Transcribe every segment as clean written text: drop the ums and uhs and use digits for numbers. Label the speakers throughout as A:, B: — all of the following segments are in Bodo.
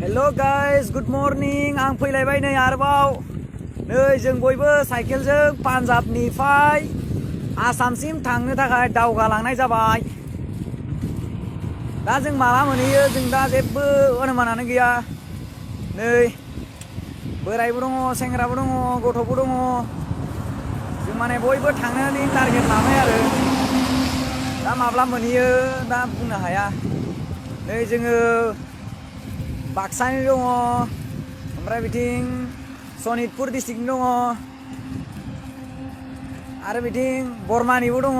A: हेलो गाइस गुड मर्निं आं फैलायबाय नै आरोबाव नै जों बयबो साइकेलजों पान्जाबनिफ्राय आसामसिम थांनो थाखाय दावगालांनाय जाबाय। दा जों माला मोनहैयो जों दा जेबो अनुमानानो गैया। नै बोरायबो दङ, सेंग्राबो दङ, गथ'बो दङ। जों माने बयबो थांनायनि टारगेट लाबाय आरो दा माब्ला मोनहैयो दा बुंनो हाया। नै जोङो बाक्सानि दङ, ओमफ्राय बिथिं सनितपुर डिस्ट्रिक्टनि दङ आरो बिथिं बरमानिबो दङ।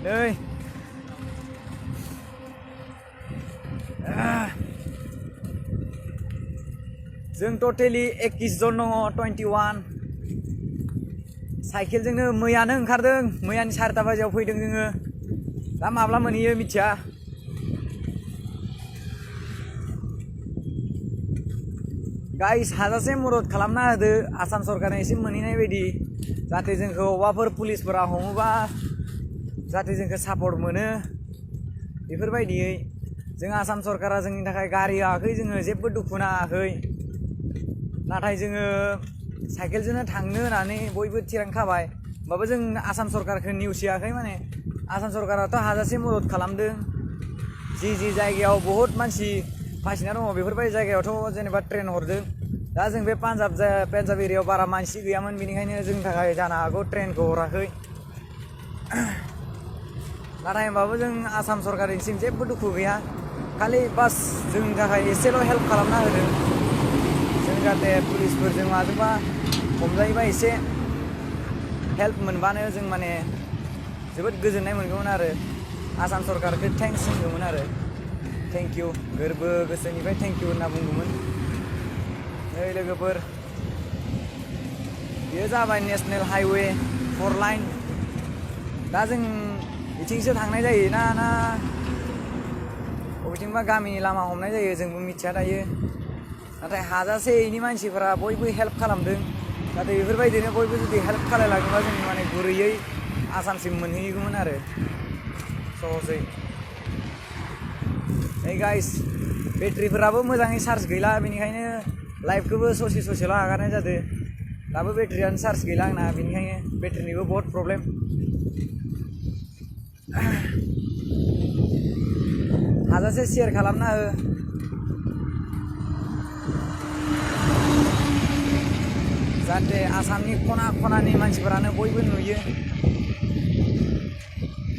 A: नै जों टटेलि 21 जन दङ, 21 साइकेलजोंनो मैयानो ओंखारदों, मैयानि 4टा बाजियाव फैदों जोङो। दा माब्ला मोनहैयो मिथिया। गाइस हाजासे मदद खालामना होदो आसाम सरकारनो एसे मोनहैनाय बायदि, जाहाथे जोंखौ अबावबाफोर पुलिसफोरा हमोबा जाहाथे जोंखौ सापर्ट मोनो। बेफोरबायदियै जों आसाम सरकारा जोंनि थाखाय गारि होआखै, जोङो जेबो दुखु नाङाखै। नाथाय जोङो साइकेलजोंनो थांनो होननानै बयबो थिरां खाबाय। होमबाबो जों आसाम सरकारखौ नेवसियाखै, माने आसाम सरकाराथ' हाजासे मदद खालामदों। जि जायगायाव बहुत मानसि फासिना दङ बेफोरबायदि जायगायावथ' जेनेबा ट्रेन हरदों। दा जों बे पान्जाब एरियायाव बारा मानसि गैयामोन, बेनिखायनो जोंनि थाखाय जानो हागौ ट्रेनखौ हराखै। नाथाय होमबाबो जों आसाम सरकारनिसिम जेबो दुखु गैया, खालि बास जोंनि थाखाय एसेल' हेल्प खालामना होदों। जों जाहाथे पुलिसफोरजों माजोंबा हमजायोबा एसे हेल्प मोनबानो जों माने जोबोद गोजोननाय मोनगौमोन आरो आसाम सरकारखौ थेंक्स होनगौमोन आरो थेंक इउ, गोरबो गोसोनिफ्राय थेंक इउ होनना बुंगौमोन। नै लोगोफोर, बेयो जाबाय नेसनेल हाइवे 4 लाइन। दा जों बिथिंसो थांनाय जायो ना बबेथिंबा गामिनि लामा हमनाय जायो जोंबो मिथिया दायो। नाथाय हाजासे इनि मानसिफोरा बयबो हेल्प खालामदों। नाथाय बेफोरबायदिनो बयबो जुदि हेल्प खालामलाङोबा जों माने गुरैयै आसामसिम मोनहैगौमोन आरो सहसै। नै गाइस बेटारिफोराबो मोजाङै चार्ज गैला, बेनिखायनो लाइभखौबो ससेल' हगारनाय जादों। दाबो बेटारियानो चार्ज गैला आंना, बेनिखायनो बेटारिनिबो बहुत प्रब्लेम। हाजासे शेयार खालामना हो, जाहाथे आसामनि खना खनानि मानसिफोरानो बयबो नुयो।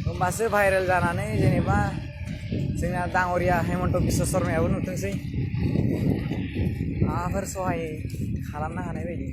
A: होमबासो भाइरेल जानानै जेनेबा जोंना दाङ'रिया हेमन्त बिश्व शर्मायाबो नुथोंसै, माबाफोर सहाय खालामनो हानाय बायदि।